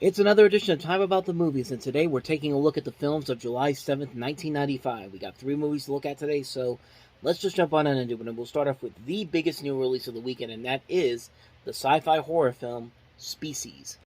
It's another edition of Time About the Movies, and today we're taking a look at the films of July 7th, 1995. We got 3 movies to look at today, so let's just jump on in and do it. And we'll start off with the biggest new release of the weekend, and that is the sci-fi horror film, Species.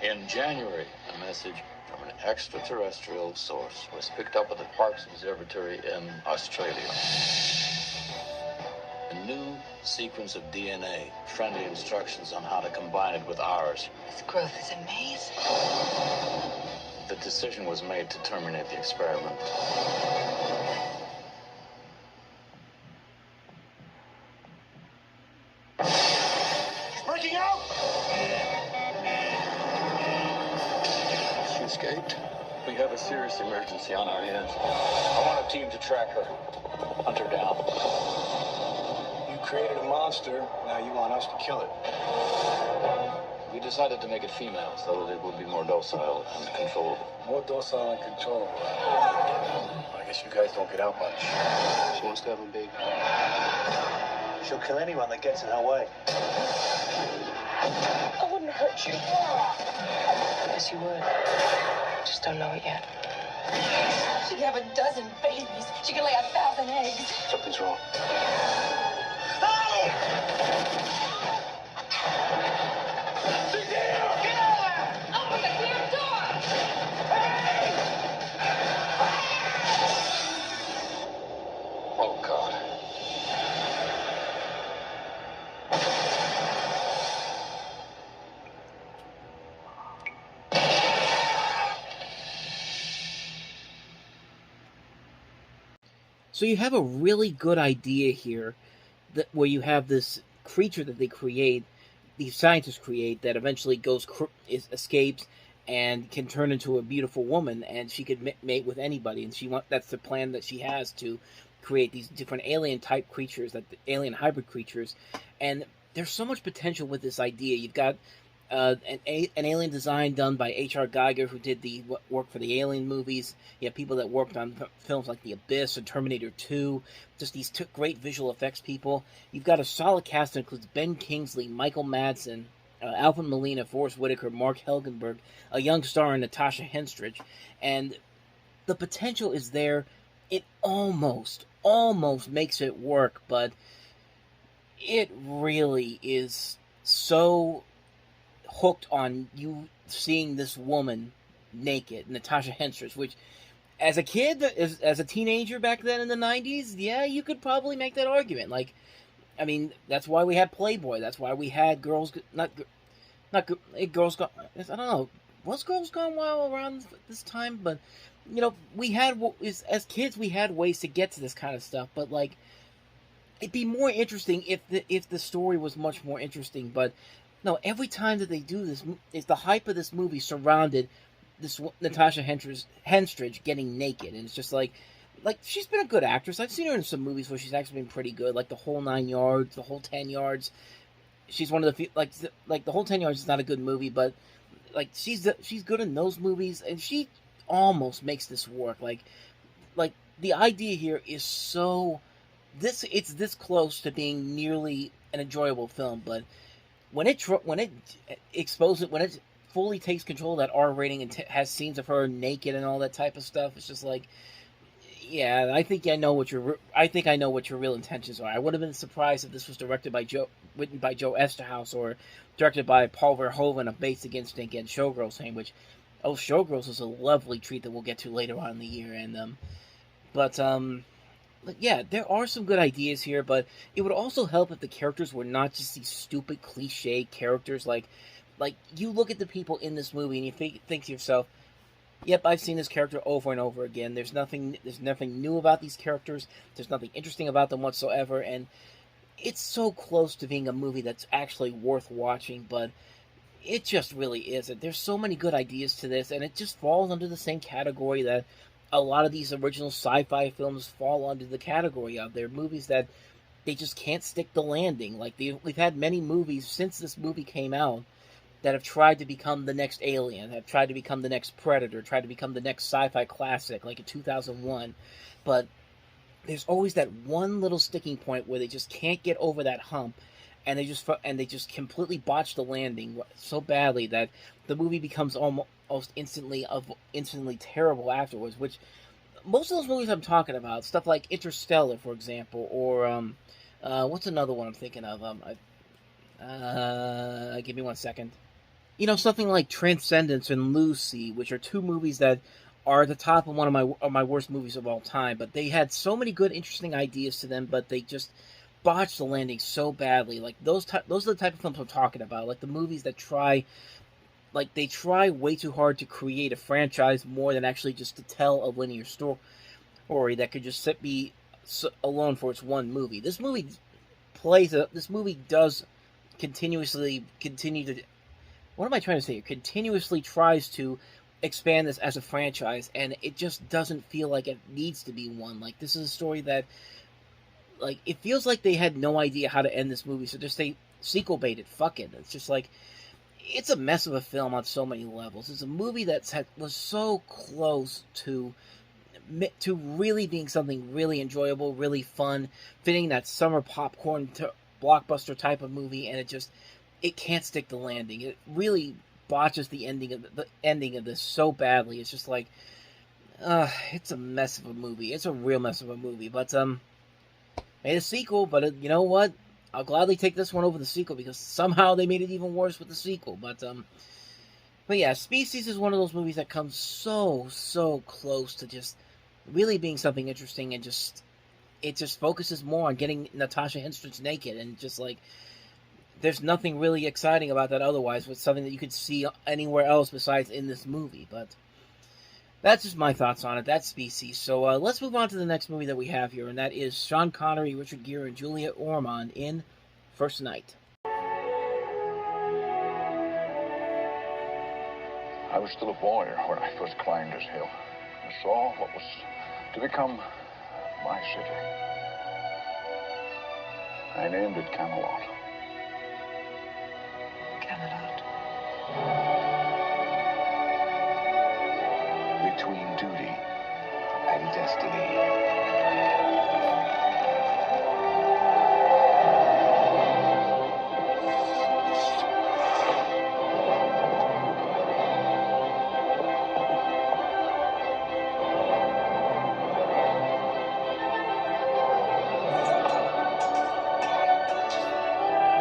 In January, a message from an extraterrestrial source was picked up at the Parkes Observatory in Australia. A new sequence of DNA, friendly instructions on how to combine it with ours. This growth is amazing. The decision was made to terminate the experiment. He's breaking out! She escaped. We have a serious emergency on our hands. I want a team to track her. Hunt her down. You created a monster, now you want us to kill it. We decided to make it female so that it would be more docile and controllable. More docile and controllable. I guess you guys don't get out much. She wants to have a baby. She'll kill anyone that gets in her way. I wouldn't hurt you. Yes, you would. Just don't know it yet. She'd have a dozen babies. She could lay 1,000 eggs. Something's wrong. She's here! Get out of there! Open the damn door! Oh, God. So you have a really good idea here, where you have this creature that they create, these scientists create, that eventually escapes and can turn into a beautiful woman, and she could mate with anybody, and that's the plan that she has, to create these different alien type creatures, alien hybrid creatures. And there's so much potential with this idea. You've got an alien design done by H.R. Geiger, who did the work for the Alien movies. You have people that worked on films like The Abyss and Terminator 2. Just these great visual effects people. You've got a solid cast that includes Ben Kingsley, Michael Madsen, Alfred Molina, Forrest Whitaker, Mark Helgenberg, a young star in Natasha Henstridge. And the potential is there. It almost makes it work, but it really is so hooked on you seeing this woman naked, Natasha Henstridge, which as a kid, as a teenager back then in the 90s, yeah, you could probably make that argument. Like, I mean, that's why we had Playboy. That's why we had Girls Gone, I don't know, was Girls Gone Wild around this time? But, you know, as kids, we had ways to get to this kind of stuff, but, like, it'd be more interesting if the story was much more interesting. But no, every time that they do this, is the hype of this movie surrounded this Natasha Henstridge getting naked, and it's just like she's been a good actress. I've seen her in some movies where she's actually been pretty good, like The Whole 9 Yards, The Whole 10 Yards. She's one of the few, like The Whole 10 Yards is not a good movie, but like she's good in those movies, and she almost makes this work. Like the idea here is it's this close to being nearly an enjoyable film, but when it fully takes control of that R rating and has scenes of her naked and all that type of stuff, it's just like, yeah, I think I know what your real intentions are. I would have been surprised if this was written by Joe Esterhaus or directed by Paul Verhoeven of Based Against Showgirls fame, which, Showgirls is a lovely treat that we'll get to later on in the year, and but yeah, there are some good ideas here, but it would also help if the characters were not just these stupid cliche characters. Like you look at the people in this movie and you think to yourself, yep, I've seen this character over and over again. There's nothing new about these characters. There's nothing interesting about them whatsoever, and it's so close to being a movie that's actually worth watching, but it just really isn't. There's so many good ideas to this, and it just falls under the same category that a lot of these original sci-fi films fall under the category of. They're movies that they just can't stick the landing. Like, we've had many movies since this movie came out that have tried to become the next Alien, have tried to become the next Predator, tried to become the next sci-fi classic, like in 2001. But there's always that one little sticking point where they just can't get over that hump, and they just completely botch the landing so badly that the movie becomes almost instantly terrible afterwards. Which most of those movies I'm talking about, stuff like Interstellar, for example, or what's another one I'm thinking of? Give me 1 second. Something like Transcendence and Lucy, which are two movies that are at the top of one of my worst movies of all time. But they had so many good, interesting ideas to them, but they just botched the landing so badly. Like those are the type of films I'm talking about. Like the movies that they try way too hard to create a franchise more than actually just to tell a linear story that could just be alone for its one movie. This movie does continue to, what am I trying to say? It continuously tries to expand this as a franchise, and it just doesn't feel like it needs to be one. Like, this is a story that, like, it feels like they had no idea how to end this movie, so just they sequel baited. Fuck it. It's just like, it's a mess of a film on so many levels. It's a movie that was so close to really being something really enjoyable, really fun, fitting that summer popcorn blockbuster type of movie, and it can't stick the landing. It really botches the ending of this so badly. It's just like, it's a mess of a movie. It's a real mess of a movie. But made a sequel, but you know what? I'll gladly take this one over the sequel because somehow they made it even worse with the sequel. But yeah, Species is one of those movies that comes so close to just really being something interesting, and it just focuses more on getting Natasha Henstridge naked, and just like, there's nothing really exciting about that otherwise, with something that you could see anywhere else besides in this movie. But that's just my thoughts on it. That's Species. So let's move on to the next movie that we have here, and that is Sean Connery, Richard Gere, and Julia Ormond in First Night. I was still a boy when I first climbed this hill. I saw what was to become my city. I named it Camelot. Camelot. Between duty and destiny.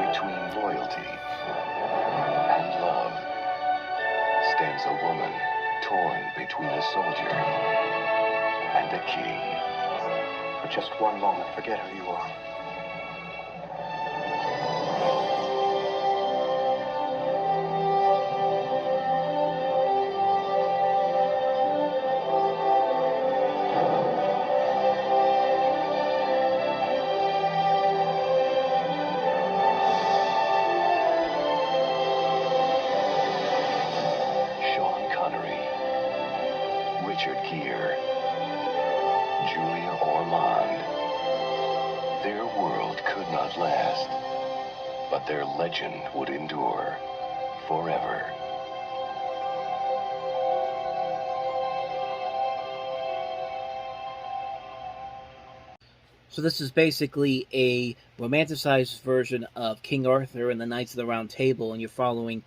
Between loyalty and love stands a woman torn between a soldier and a king. For just one moment, forget who you are. Sean Connery, Richard Gere, Julia Ormond. Their world could not last, but their legend would endure forever. So this is basically a romanticized version of King Arthur and the Knights of the Round Table, and you're following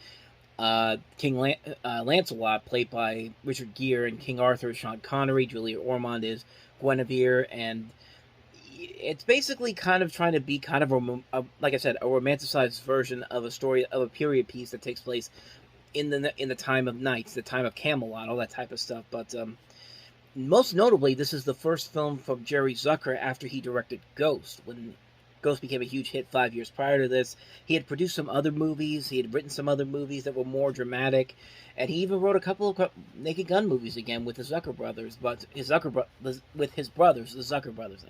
King Lancelot, played by Richard Gere, and King Arthur is Sean Connery. Julia Ormond is Guinevere, and it's basically kind of trying to be kind of like I said, a romanticized version of a story of a period piece that takes place in the time of knights, the time of Camelot, all that type of stuff. But most notably, this is the first film from Jerry Zucker after he directed Ghost. When Ghost became a huge hit 5 years prior to this, he had produced some other movies. He had written some other movies that were more dramatic, and he even wrote a couple of Naked Gun movies again with the Zucker brothers. But with his brothers, the Zucker brothers.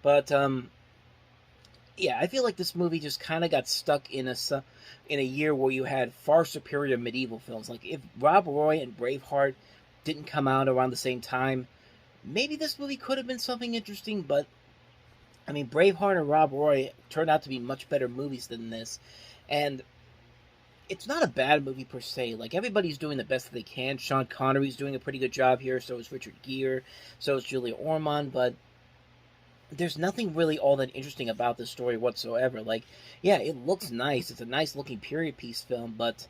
But yeah, I feel like this movie just kind of got stuck in a year where you had far superior medieval films. Like, if Rob Roy and Braveheart didn't come out around the same time, maybe this movie could have been something interesting. But I mean, Braveheart and Rob Roy turned out to be much better movies than this, and it's not a bad movie per se. Like, everybody's doing the best that they can. Sean Connery's doing a pretty good job here. So is Richard Gere. So is Julia Ormond. But there's nothing really all that interesting about this story whatsoever. Like, yeah, it looks nice. It's a nice looking period piece film. But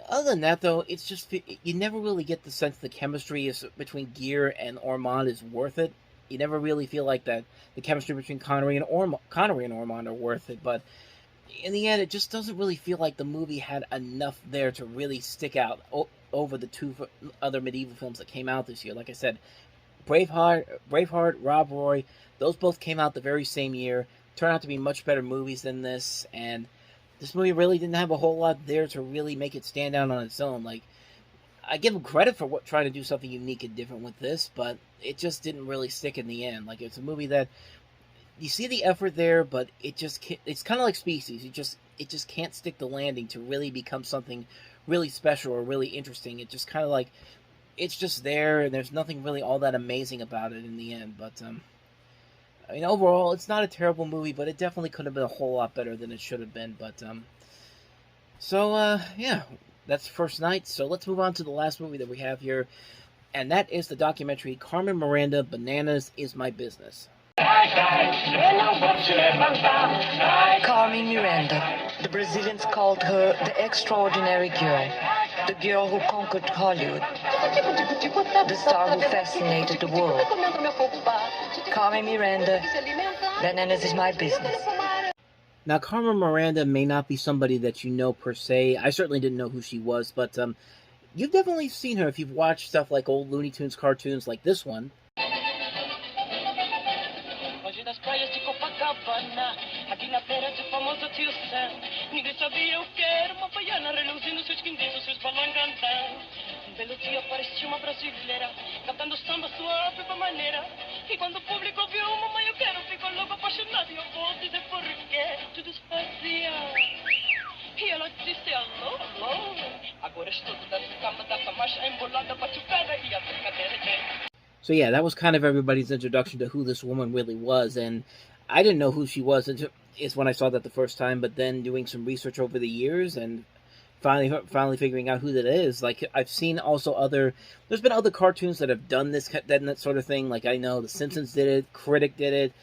other than that, though, it's just, you never really get the sense the chemistry is between Gere and Ormond is worth it. You never really feel like that the chemistry between Connery and Ormond are worth it. But in the end, it just doesn't really feel like the movie had enough there to really stick out over the two other medieval films that came out this year. Like I said, Braveheart, Rob Roy, those both came out the very same year. Turned out to be much better movies than this, and this movie really didn't have a whole lot there to really make it stand out on its own. Like, I give them credit for trying to do something unique and different with this, but it just didn't really stick in the end. Like, it's a movie that you see the effort there, but it just can't, it's kind of like Species. It just can't stick the landing to really become something really special or really interesting. It just kind of like, it's just there, and there's nothing really all that amazing about it in the end. But I mean, overall, it's not a terrible movie, but it definitely could have been a whole lot better than it should have been. But yeah, that's First Night. So let's move on to the last movie that we have here, and that is the documentary Carmen Miranda, Bananas is My Business. Carmen Miranda. The Brazilians called her the extraordinary girl. The girl who conquered Hollywood. The star who fascinated the world. Carmen Miranda. Bananas is my business. Now, Carmen Miranda may not be somebody that you know per se. I certainly didn't know who she was, but you've definitely seen her if you've watched stuff like old Looney Tunes cartoons like this one. Aqui na feira de famoso tio Sam, ninguém sabia o que era uma baiana reluzindo seus quinditos, seus balões cantando. Belo dia parecia uma brasileira, cantando samba sua própria maneira. E quando o público ouviu mamãe eu quero, ficou logo apaixonado. E eu vou dizer porquê, tudo se fazia. E ela disse alô, alô. Agora estou toda de cama, dessa marcha embolada, batucada e a brincadeira é. So yeah, that was kind of everybody's introduction to who this woman really was, and I didn't know who she was is when I saw that the first time, but then doing some research over the years and finally figuring out who that is. Like, I've seen also there's been other cartoons that have done that sort of thing. Like, I know The Simpsons did it, Critic did it,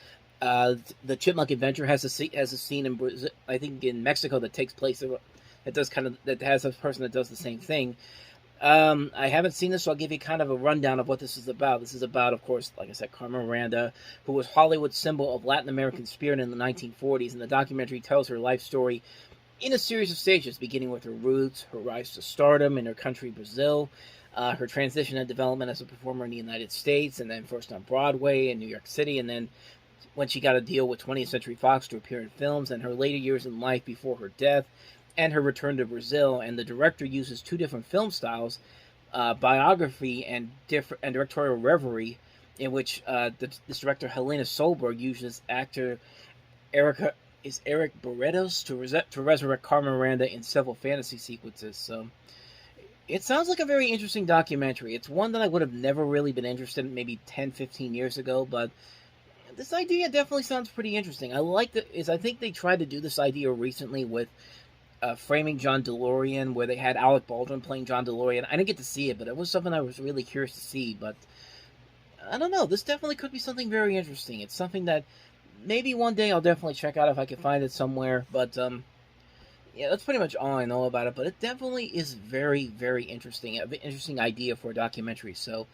the Chipmunk Adventure has a scene in Brazil, I think in Mexico, that takes place that has a person that does the same thing. I haven't seen this, so I'll give you kind of a rundown of what this is about. This is about, of course, like I said, Carmen Miranda, who was Hollywood's symbol of Latin American spirit in the 1940s, and the documentary tells her life story in a series of stages, beginning with her roots, her rise to stardom in her country, Brazil, her transition and development as a performer in the United States, and then first on Broadway in New York City, and then when she got a deal with 20th Century Fox to appear in films, and her later years in life before her death, and her return to Brazil. And the director uses two different film styles, biography and directorial reverie, in which this director, Helena Solberg, uses actor Eric Barretos to resurrect Carmen Miranda in several fantasy sequences. So it sounds like a very interesting documentary. It's one that I would have never really been interested in maybe 10, 15 years ago, but this idea definitely sounds pretty interesting. I think they tried to do this idea recently with Framing John DeLorean, where they had Alec Baldwin playing John DeLorean. I didn't get to see it, but it was something I was really curious to see. But I don't know. This definitely could be something very interesting. It's something that maybe one day I'll definitely check out if I can find it somewhere. But yeah, that's pretty much all I know about it. But it definitely is very, very interesting. An interesting idea for a documentary. So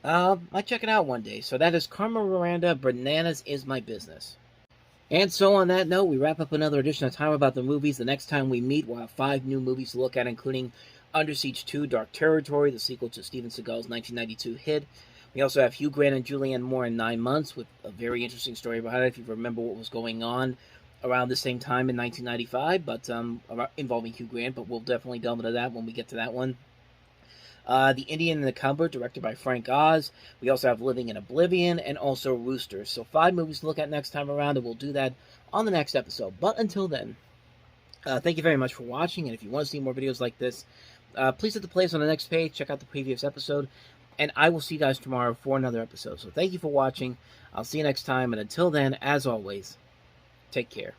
might check it out one day. So that is Carmen Miranda, Bananas is My Business. And so on that note, we wrap up another edition of Time About the Movies. The next time we meet, we'll have 5 new movies to look at, including Under Siege 2, Dark Territory, the sequel to Steven Seagal's 1992 hit. We also have Hugh Grant and Julianne Moore in 9 Months, with a very interesting story behind it, if you remember what was going on around the same time in 1995, but involving Hugh Grant, but we'll definitely delve into that when we get to that one. The Indian in the Cupboard, directed by Frank Oz. We also have Living in Oblivion, and also Roosters. So 5 movies to look at next time around, and we'll do that on the next episode. But until then, thank you very much for watching, and if you want to see more videos like this, please hit the plays on the next page, check out the previous episode, and I will see you guys tomorrow for another episode. So thank you for watching, I'll see you next time, and until then, as always, take care.